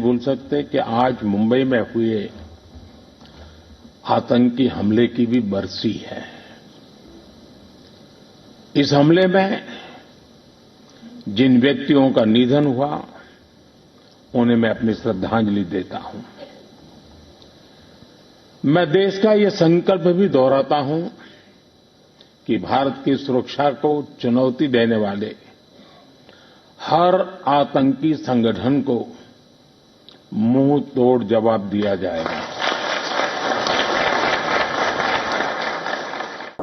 भूल सकते कि आज मुंबई में हुए आतंकी हमले की भी बरसी है। इस हमले में जिन व्यक्तियों का निधन हुआ, उन्हें मैं अपनी श्रद्धांजलि देता हूं। मैं देश का ये संकल्प भी दोहराता हूं कि भारत की सुरक्षा को चुनौती देने वाले हर आतंकी संगठन को मुंह तोड़ जवाब दिया जाएगा।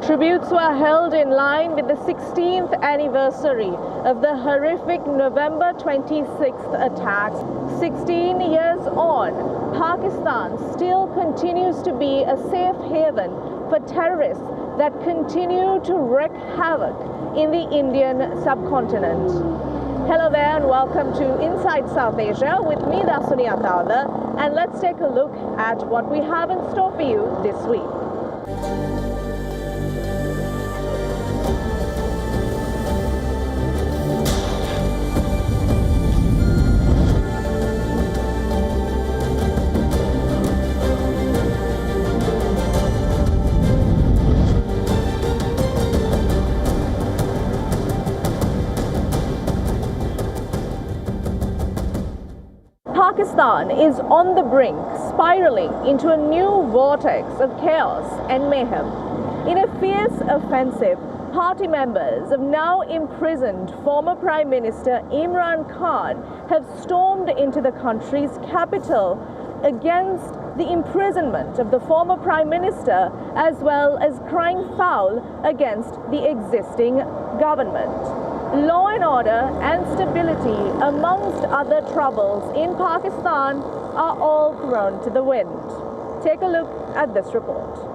Tributes were held in line with the 16th anniversary of the horrific November 26th attacks. 16 years on, Pakistan still continues to be a safe haven for terrorists that continue to wreak havoc in the Indian subcontinent. Hello there and welcome to Inside South Asia with me, Dasuni Atawda, and let's take a look at what we have in store for you this week. Pakistan is on the brink, spiraling into a new vortex of chaos and mayhem. In a fierce offensive, party members of now imprisoned former Prime Minister Imran Khan have stormed into the country's capital against the imprisonment of the former Prime Minister, as well as crying foul against the existing government. Law and order and stability, amongst other troubles in Pakistan, are all thrown to the wind. Take a look at this report.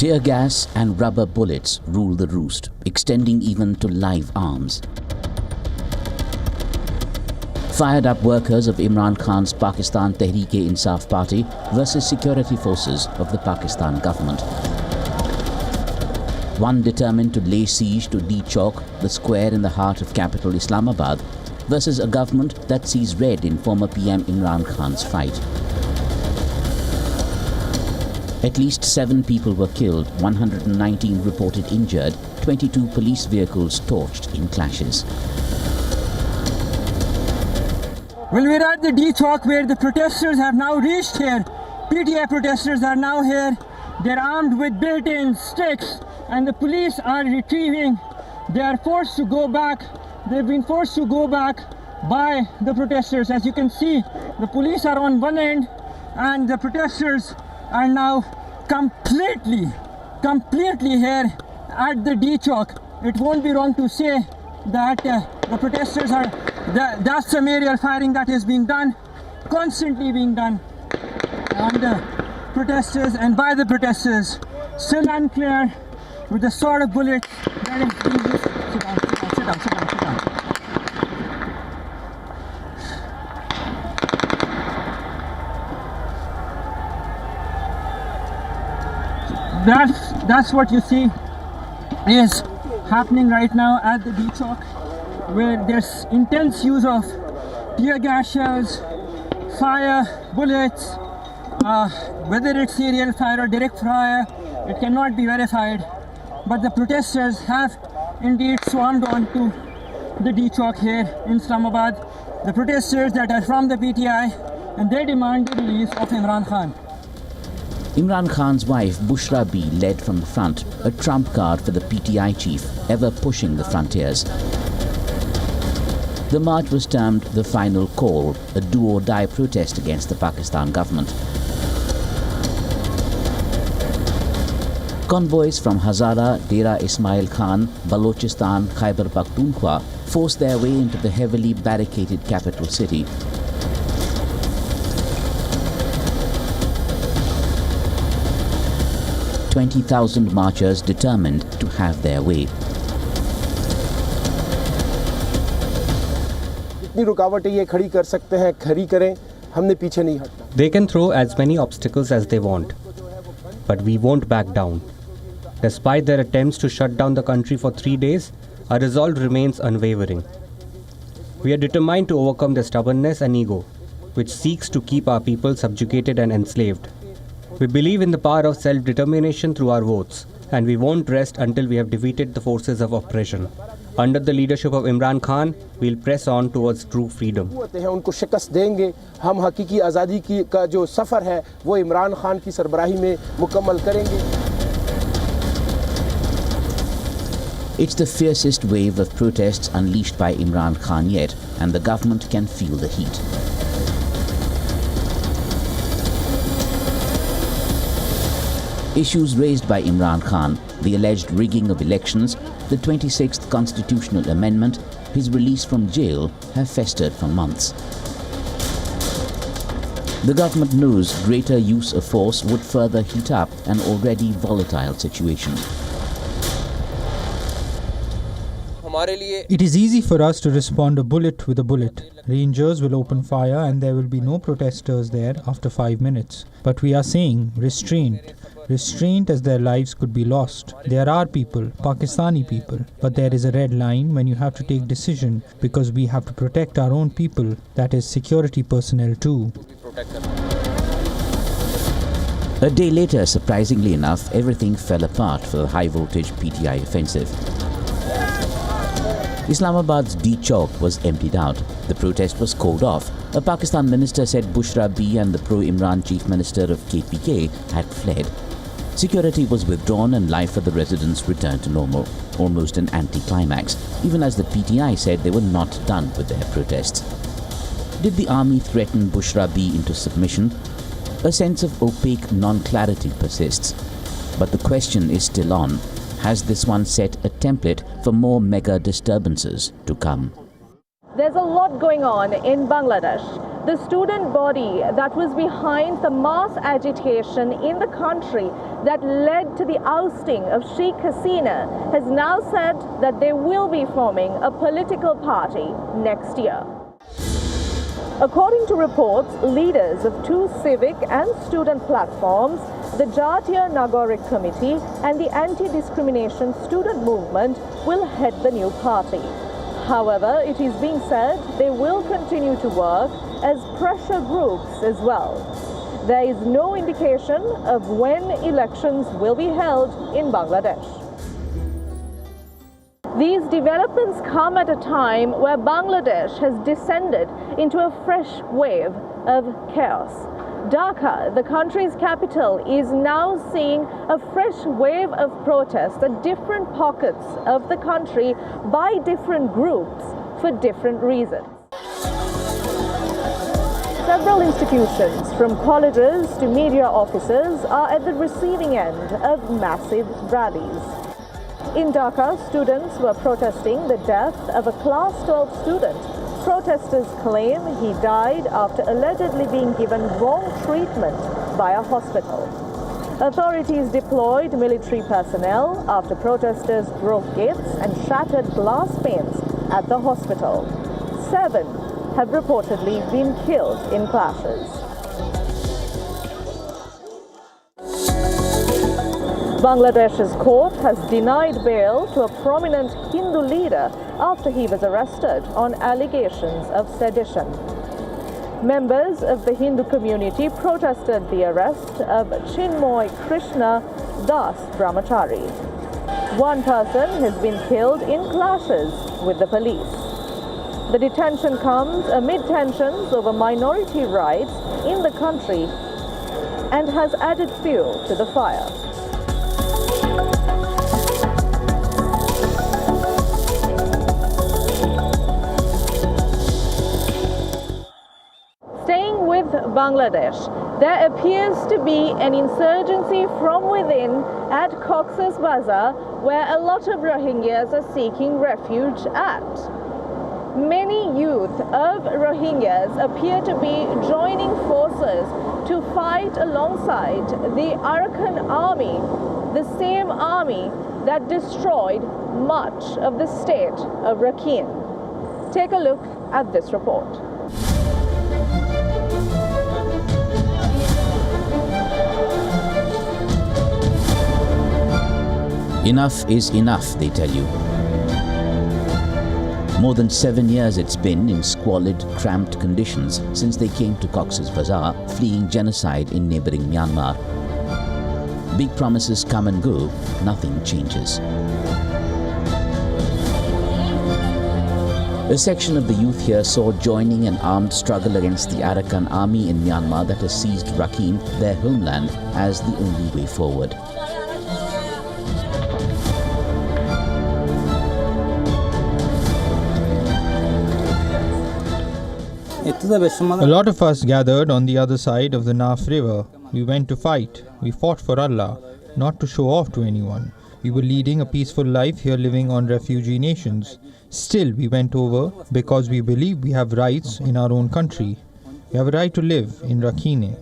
Tear gas and rubber bullets rule the roost, extending even to live arms. Fired up workers of Imran Khan's Pakistan Tehreek-e-Insaf party versus security forces of the Pakistan government. One determined to lay siege to de-chalk the square in the heart of capital Islamabad versus a government that sees red in former PM Imran Khan's fight. At least 7 people were killed, 119 reported injured, 22 police vehicles torched in clashes. Well, we're at the D-Chalk where the protesters have now reached here. PTI protesters are now here. They're armed with built-in sticks and the police are retrieving. They are forced to go back. They've been forced to go back by the protesters. As you can see, the police are on one end and the protesters are now completely here at the D-Chalk. It won't be wrong to say that the protesters are, that's some aerial firing that is being done, constantly being done on the protesters and by the protesters. Still unclear with the sort of bullets that is being used. Sit down. That's what you see is happening right now at the D-Chalk, where there's intense use of tear gas shells, fire, bullets, whether it's serial fire or direct fire, it cannot be verified. But the protesters have indeed swarmed onto the D-Chalk here in Islamabad. The protesters that are from the PTI, and they demand the release of Imran Khan. Imran Khan's wife, Bushra B, led from the front, a trump card for the PTI chief, ever pushing the frontiers. The march was termed the final call, a do-or-die protest against the Pakistan government. Convoys from Hazara, Dera Ismail Khan, Balochistan, Khyber Pakhtunkhwa forced their way into the heavily barricaded capital city. "20,000 marchers determined to have their way." जितनी रुकावटें ये खड़ी कर सकते हैं खड़ी करें, हमने पीछे नहीं हटना. They can throw as many obstacles as they want, but we won't back down. Despite their attempts to shut down the country for 3 days, our resolve remains unwavering. We are determined to overcome their stubbornness and ego, which seeks to keep our people subjugated and enslaved. We believe in the power of self-determination through our votes, and we won't rest until we have defeated the forces of oppression. Under the leadership of Imran Khan, we'll press on towards true freedom. उनको शिकस्त देंगे, हम हकीकी आज़ादी की का जो सफ़र है वो इमरान खान की सरबराही में मुकम्मल करेंगे. It's the fiercest wave of protests unleashed by Imran Khan yet, and the government can feel the heat. Issues raised by Imran Khan, the alleged rigging of elections, the 26th constitutional amendment, his release from jail, have festered for months. The government knows greater use of force would further heat up an already volatile situation. It is easy for us to respond a bullet with a bullet. Rangers will open fire and there will be no protesters there after 5 minutes. But we are saying restraint. Restraint as their lives could be lost. There are people, Pakistani people, but there is a red line when you have to take decision because we have to protect our own people, that is security personnel too. A day later, surprisingly enough, everything fell apart for the high-voltage PTI offensive. Islamabad's D Chowk was emptied out. The protest was called off. A Pakistan minister said Bushra B and the pro-Imran chief minister of KPK had fled. Security was withdrawn and life for the residents returned to normal. Almost an anti-climax, even as the PTI said they were not done with their protests. Did the army threaten Bushra B into submission? A sense of opaque non-clarity persists. But the question is still on. Has this one set a template for more mega disturbances to come? There's a lot going on in Bangladesh. The student body that was behind the mass agitation in the country that led to the ousting of Sheikh Hasina has now said that they will be forming a political party next year. According to reports, leaders of two civic and student platforms, the Jatiya Nagorik Committee and the Anti-Discrimination Student Movement, will head the new party. However, it is being said they will continue to work as pressure groups as well. There is no indication of when elections will be held in Bangladesh. These developments come at a time where Bangladesh has descended into a fresh wave of chaos. Dhaka, the country's capital, is now seeing a fresh wave of protests at different pockets of the country by different groups for different reasons. Several institutions, from colleges to media offices, are at the receiving end of massive rallies. In Dhaka, students were protesting the death of a Class 12 student. Protesters claim he died after allegedly being given wrong treatment by a hospital. Authorities deployed military personnel after protesters broke gates and shattered glass panes at the hospital. 7 have reportedly been killed in clashes. Bangladesh's court has denied bail to a prominent Hindu leader after he was arrested on allegations of sedition. Members of the Hindu community protested the arrest of Chinmoy Krishna Das Brahmachari. One person has been killed in clashes with the police. The detention comes amid tensions over minority rights in the country and has added fuel to the fire. Staying with Bangladesh, there appears to be an insurgency from within at Cox's Bazaar, where a lot of Rohingyas are seeking refuge at. Many youth of Rohingyas appear to be joining forces to fight alongside the Arakan army, the same army that destroyed much of the state of Rakhine. Take a look at this report. Enough is enough, they tell you. More than 7 years it's been in squalid, cramped conditions since they came to Cox's Bazaar, fleeing genocide in neighboring Myanmar. Big promises come and go, nothing changes. A section of the youth here saw joining an armed struggle against the Arakan army in Myanmar that has seized Rakhine, their homeland, as the only way forward. A lot of us gathered on the other side of the Naf river. We went to fight. We fought for Allah, not to show off to anyone. We were leading a peaceful life here, living on refugee nations. Still, we went over because we believe we have rights in our own country. We have a right to live in Rakhine.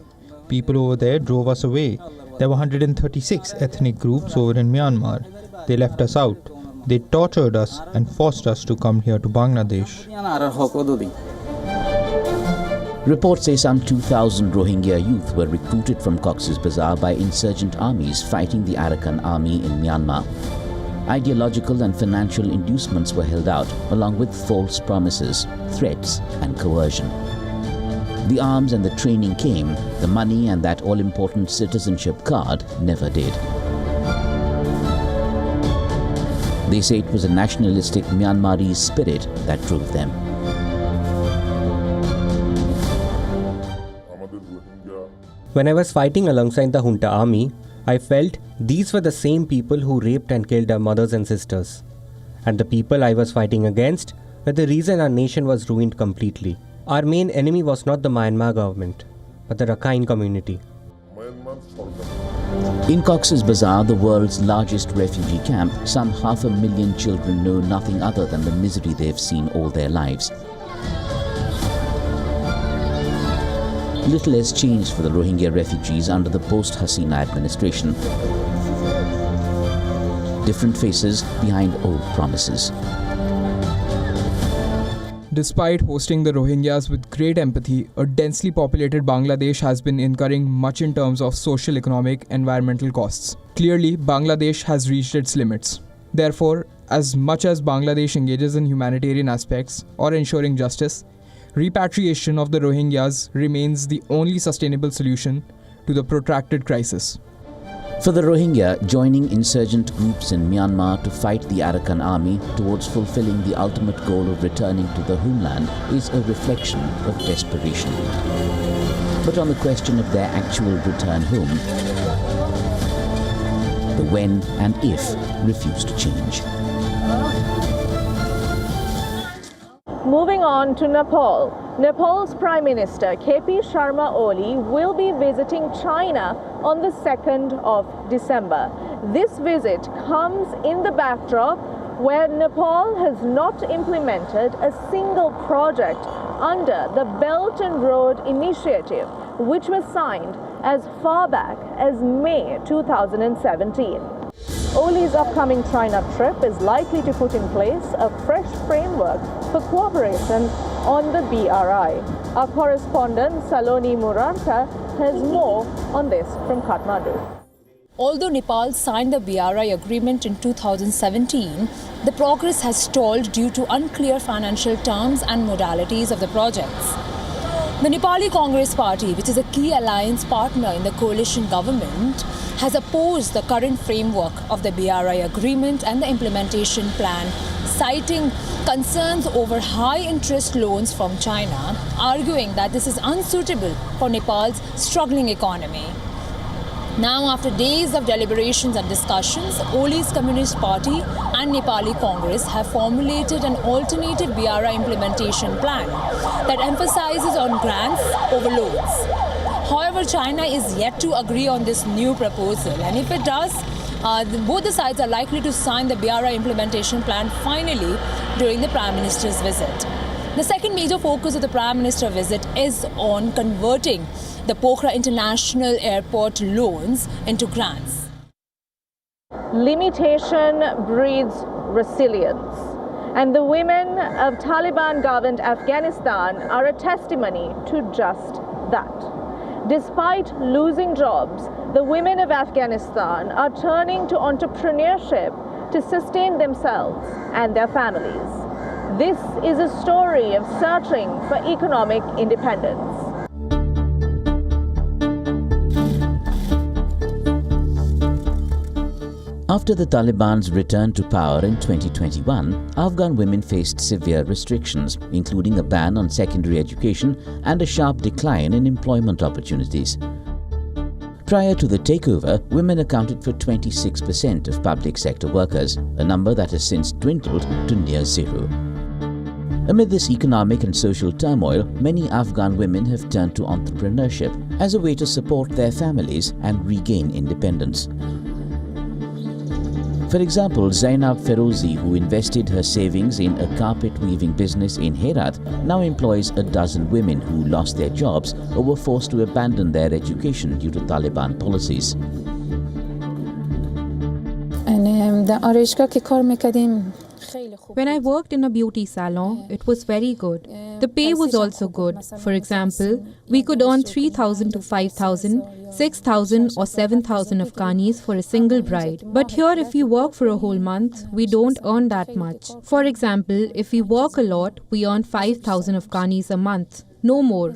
People over there drove us away. There were 136 ethnic groups over in Myanmar. They left us out. They tortured us and forced us to come here to Bangladesh. Reports say some 2,000 Rohingya youth were recruited from Cox's Bazaar by insurgent armies fighting the Arakan army in Myanmar. Ideological and financial inducements were held out, along with false promises, threats and coercion. The arms and the training came, the money and that all-important citizenship card never did. They say it was a nationalistic Myanmarese spirit that drove them. When I was fighting alongside the junta army, I felt these were the same people who raped and killed our mothers and sisters. And the people I was fighting against were the reason our nation was ruined completely. Our main enemy was not the Myanmar government, but the Rakhine community. In Cox's Bazaar, the world's largest refugee camp, some 500,000 children know nothing other than the misery they've seen all their lives. Little has changed for the Rohingya refugees under the post-Hasina administration. Different faces behind old promises. Despite hosting the Rohingyas with great empathy, a densely populated Bangladesh has been incurring much in terms of social, economic, environmental costs. Clearly, Bangladesh has reached its limits. Therefore, as much as Bangladesh engages in humanitarian aspects or ensuring justice, repatriation of the Rohingyas remains the only sustainable solution to the protracted crisis. For the Rohingya, joining insurgent groups in Myanmar to fight the Arakan army towards fulfilling the ultimate goal of returning to the homeland is a reflection of desperation. But on the question of their actual return home, the when and if refuse to change. Moving on to Nepal. Nepal's Prime Minister KP Sharma Oli will be visiting China on the 2nd of December. This visit comes in the backdrop where Nepal has not implemented a single project under the Belt and Road Initiative, which was signed as far back as May 2017. Oli's upcoming China trip is likely to put in place a fresh framework for cooperation on the BRI. Our correspondent Saloni Murarka has more on this from Kathmandu. Although Nepal signed the BRI agreement in 2017, the progress has stalled due to unclear financial terms and modalities of the projects. The Nepali Congress Party, which is a key alliance partner in the coalition government, has opposed the current framework of the BRI agreement and the implementation plan, citing concerns over high-interest loans from China, arguing that this is unsuitable for Nepal's struggling economy. Now, after days of deliberations and discussions, Oli's Communist Party and Nepali Congress have formulated an alternative BRI implementation plan that emphasizes on grants over loans. However, China is yet to agree on this new proposal, and if it does, both the sides are likely to sign the BRI implementation plan finally during the Prime Minister's visit. The second major focus of the Prime Minister visit is on converting the Pokhara International Airport loans into grants. Limitation breeds resilience. And the women of Taliban-governed Afghanistan are a testimony to just that. Despite losing jobs, the women of Afghanistan are turning to entrepreneurship to sustain themselves and their families. This is a story of searching for economic independence. After the Taliban's return to power in 2021, Afghan women faced severe restrictions, including a ban on secondary education and a sharp decline in employment opportunities. Prior to the takeover, women accounted for 26% of public sector workers, a number that has since dwindled to near zero. Amid this economic and social turmoil, many Afghan women have turned to entrepreneurship as a way to support their families and regain independence. For example, Zainab Ferozi, who invested her savings in a carpet weaving business in Herat, now employs a dozen women who lost their jobs or were forced to abandon their education due to Taliban policies. When I worked in a beauty salon, it was very good. The pay was also good. For example, we could earn 3,000 to 5,000, 6,000 or 7,000 Afghanis for a single bride. But here, if we work for a whole month, we don't earn that much. For example, if we work a lot, we earn 5,000 Afghanis a month. No more.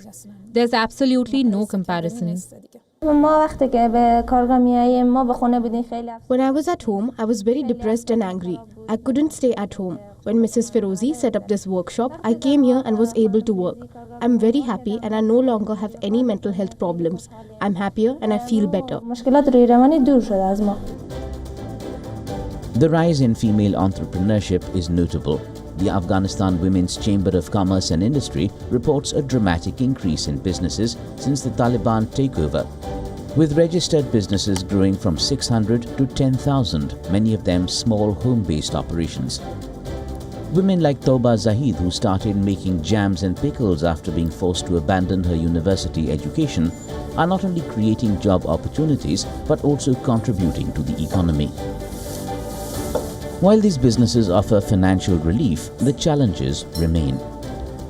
There's absolutely no comparison. When I was at home, I was very depressed and angry. I couldn't stay at home. When Mrs. Ferozi set up this workshop, I came here and was able to work. I'm very happy and I no longer have any mental health problems. I'm happier and I feel better. The rise in female entrepreneurship is notable. The Afghanistan Women's Chamber of Commerce and Industry reports a dramatic increase in businesses since the Taliban takeover, with registered businesses growing from 600 to 10,000, many of them small home-based operations. Women like Toba Zahid, who started making jams and pickles after being forced to abandon her university education, are not only creating job opportunities but also contributing to the economy. While these businesses offer financial relief, the challenges remain.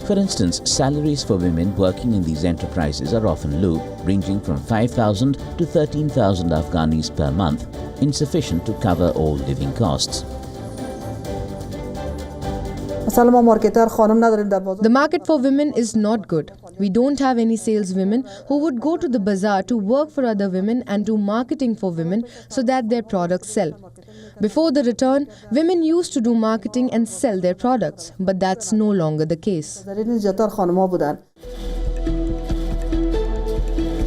For instance, salaries for women working in these enterprises are often low, ranging from 5,000 to 13,000 Afghanis per month, insufficient to cover all living costs. The market for women is not good. We don't have any saleswomen who would go to the bazaar to work for other women and do marketing for women so that their products sell. Before the return, women used to do marketing and sell their products, but that's no longer the case.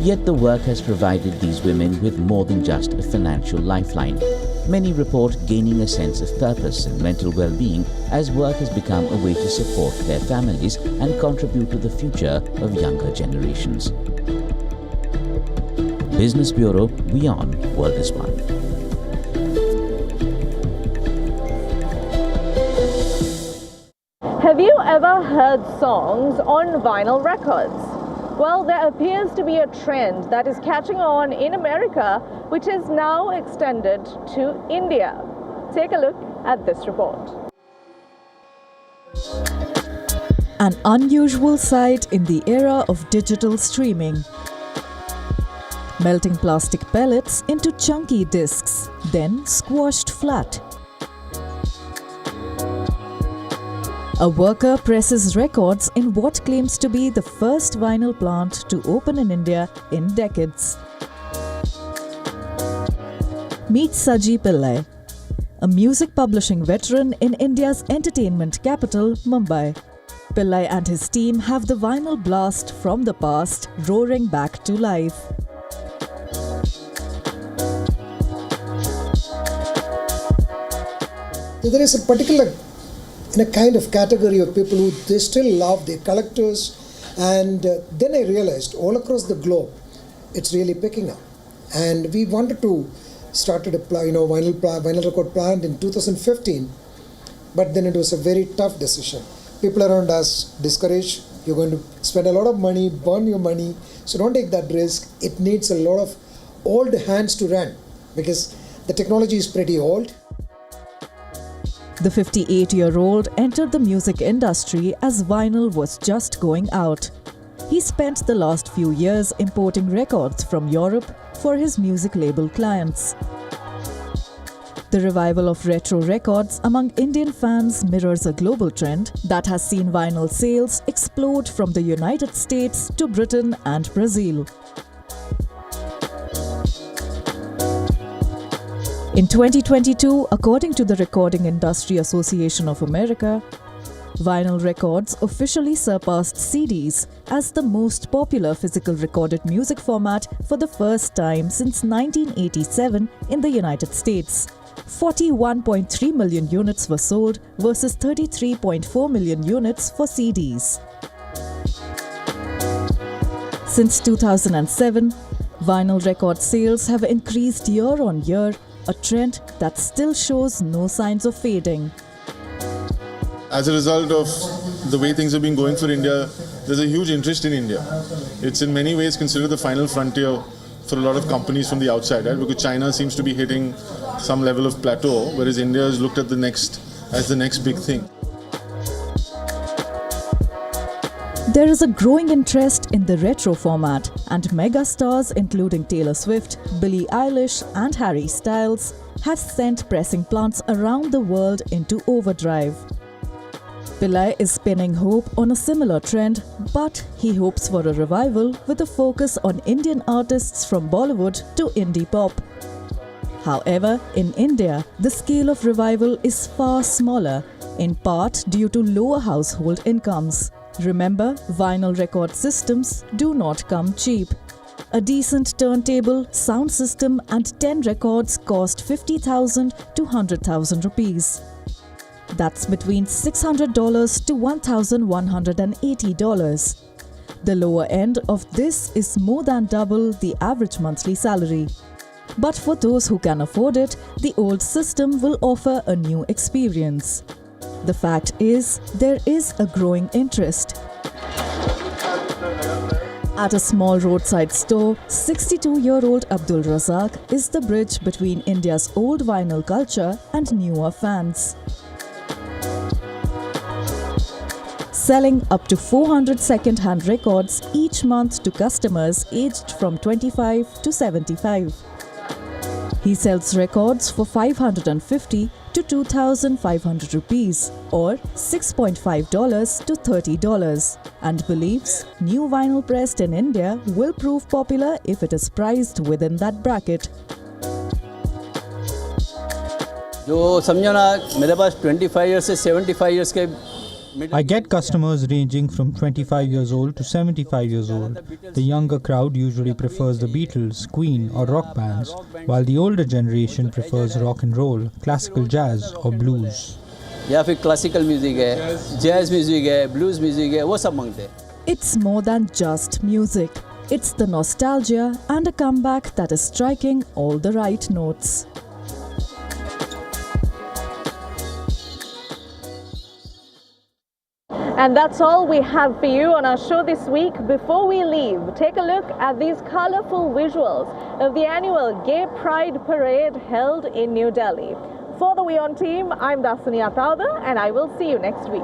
Yet the work has provided these women with more than just a financial lifeline. Many report gaining a sense of purpose and mental well-being as work has become a way to support their families and contribute to the future of younger generations. Business Bureau, WION World is One. Have you ever heard songs on vinyl records? Well, there appears to be a trend that is catching on in America, which is now extended to India. Take a look at this report. An unusual sight in the era of digital streaming. Melting plastic pellets into chunky discs, then squashed flat. A worker presses records in what claims to be the first vinyl plant to open in India in decades. Meet Saji Pillai, a music publishing veteran in India's entertainment capital, Mumbai. Pillai and his team have the vinyl blast from the past roaring back to life. There is a particular kind of category of people who they still love, they're collectors, and then I realized all across the globe it's really picking up, and we wanted to start a vinyl record plant in 2015, but then it was a very tough decision. People around us discouraged, you're going to spend a lot of money, burn your money, so don't take that risk. It needs a lot of old hands to run because the technology is pretty old. The 58-year-old entered the music industry as vinyl was just going out. He spent the last few years importing records from Europe for his music label clients. The revival of retro records among Indian fans mirrors a global trend that has seen vinyl sales explode from the United States to Britain and Brazil. In 2022, according to the Recording Industry Association of America, vinyl records officially surpassed CDs as the most popular physical recorded music format for the first time since 1987 in the United States. 41.3 million units were sold versus 33.4 million units for CDs. Since 2007, vinyl record sales have increased year on year, a trend that still shows no signs of fading. As a result of the way things have been going for India, there's a huge interest in India. It's in many ways considered the final frontier for a lot of companies from the outside, right? Because China seems to be hitting some level of plateau, whereas India is looked at the next big thing. There is a growing interest in the retro format, and megastars including Taylor Swift, Billie Eilish and Harry Styles have sent pressing plants around the world into overdrive. Pillai is pinning hope on a similar trend, but he hopes for a revival with a focus on Indian artists from Bollywood to indie pop. However, in India, the scale of revival is far smaller, in part due to lower household incomes. Remember, vinyl record systems do not come cheap. A decent turntable, sound system and 10 records cost 50,000 to 100,000 rupees. That's between $600 to $1,180. The lower end of this is more than double the average monthly salary. But for those who can afford it, the old system will offer a new experience. The fact is, there is a growing interest. At a small roadside store, 62-year-old Abdul Razak is the bridge between India's old vinyl culture and newer fans. Selling up to 400 second-hand records each month to customers aged from 25 to 75. He sells records for 550 to 2,500 rupees or $6.5 to $30 and believes new vinyl pressed in India will prove popular if it is priced within that bracket. जो समझो ना मेरे पास 25 years से 75 years के I get customers ranging from 25 years old to 75 years old. The younger crowd usually prefers the Beatles, Queen or rock bands, while the older generation prefers rock and roll, classical jazz or blues. या फिर classical music है, jazz music है, blues music है, वो सब मांगते हैं. It's more than just music. It's the nostalgia and a comeback that is striking all the right notes. And that's all we have for you on our show this week. Before we leave, take a look at these colorful visuals of the annual Gay Pride Parade held in New Delhi. For the WION team, I'm Dasani Atauda, and I will see you next week.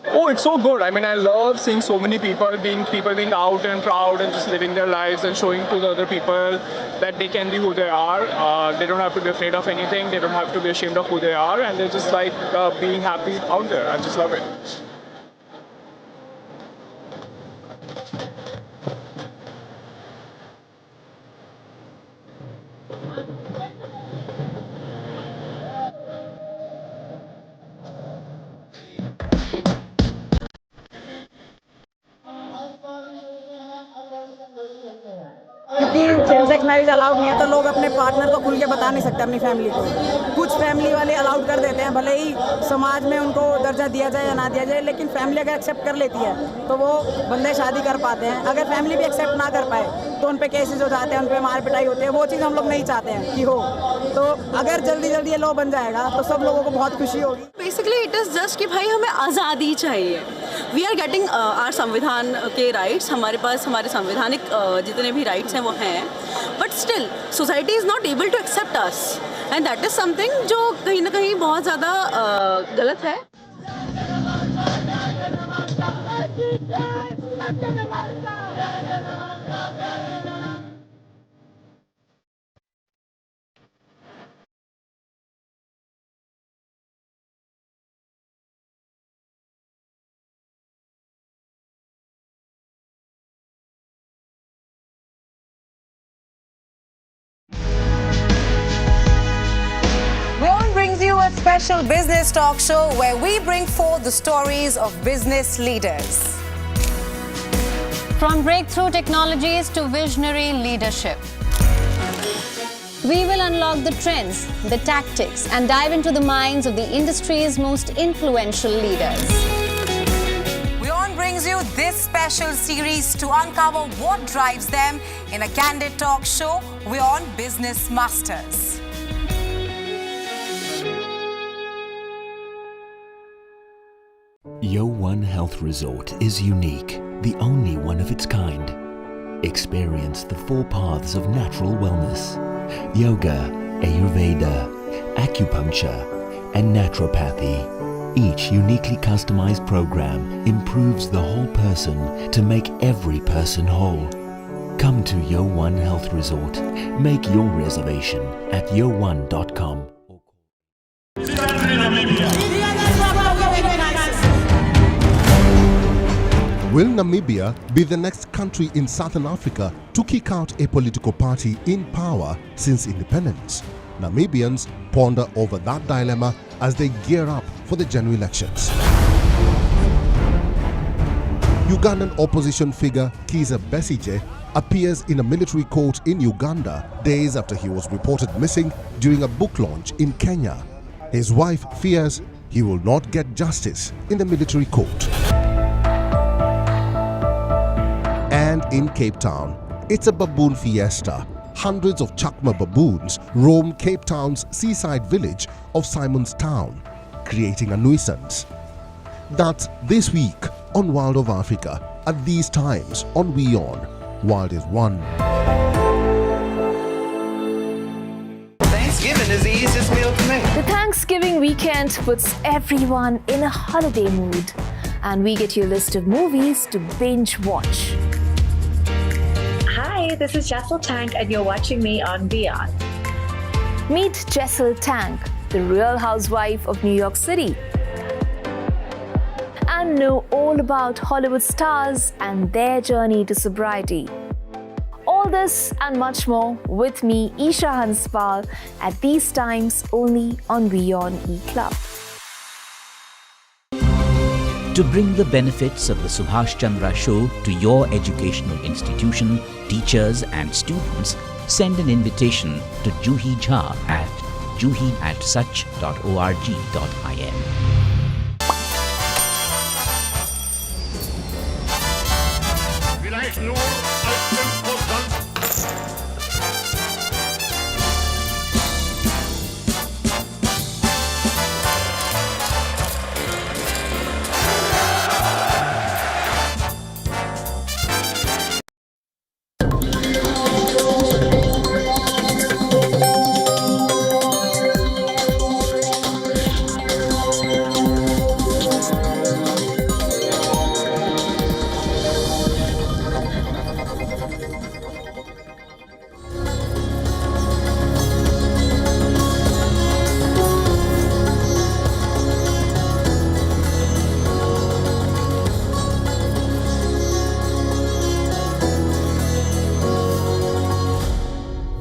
Oh, it's so good. I mean, I love seeing so many people being out and proud and just living their lives and showing to the other people that they can be who they are. They don't have to be afraid of anything. They don't have to be ashamed of who they are. And they're just like being happy out there. I just love it. Sex marriage allowed नहीं है तो लोग अपने partner को खुल के बता नहीं सकते अपनी फैमिली को. कुछ फैमिली वाले अलाउड कर देते हैं, भले ही समाज में उनको दर्जा दिया जाए या ना दिया जाए, लेकिन फैमिली अगर एक्सेप्ट कर लेती है तो वो बंदे शादी कर पाते हैं. अगर फैमिली भी एक्सेप्ट ना कर पाए तो उन पे केसेस हो जाते हैं, उन पे मार पिटाई होती है. वो चीज़ हम लोग नहीं चाहते हैं कि हो. तो अगर जल्दी जल्दी ये लॉ बन जाएगा तो सब लोगों को बहुत खुशी होगी. Basically it is just कि भाई हमें आज़ादी चाहिए. We are getting our संविधान के rights, हमारे पास हमारे संवैधानिक जितने भी rights हैं वो हैं, but still society is not able to accept us, and that is something जो कहीं ना कहीं बहुत ज़्यादा गलत है. WION brings you a special business talk show where we bring forth the stories of business leaders. From breakthrough technologies to visionary leadership, we will unlock the trends, the tactics, and dive into the minds of the industry's most influential leaders. WION brings you this special series to uncover what drives them in a candid talk show, WION Business Masters. WION Health Resort is unique, the only one of its kind. Experience the 4 paths of natural wellness: yoga, Ayurveda, acupuncture, and naturopathy. Each uniquely customized program improves the whole person to make every person whole. Come to WION Health Resort. Make your reservation at yowon.com. Will Namibia be the next country in Southern Africa to kick out a political party in power since independence? Namibians ponder over that dilemma as they gear up for the general elections. Ugandan opposition figure Kizza Besigye appears in a military court in Uganda days after he was reported missing during a book launch in Kenya. His wife fears he will not get justice in the military court. And in Cape Town, it's a baboon fiesta. Hundreds of Chakma baboons roam Cape Town's seaside village of Simon's Town, creating a nuisance. That's this week on Wild of Africa, at these times on WION. Wild is one. Thanksgiving is the easiest meal to make. The Thanksgiving weekend puts everyone in a holiday mood, and we get you a list of movies to binge watch. Hi, this is Jessel Tank and you're watching me on WION. Meet Jessel Tank, the real housewife of New York City, and know all about Hollywood stars and their journey to sobriety. All this and much more with me, Isha Hanspal, at these times only on WION E-Club. To bring the benefits of the Subhash Chandra Show to your educational institution, teachers and students, send an invitation to Juhi Jha at juhi@such.org.in. Vielleicht nur als 5%.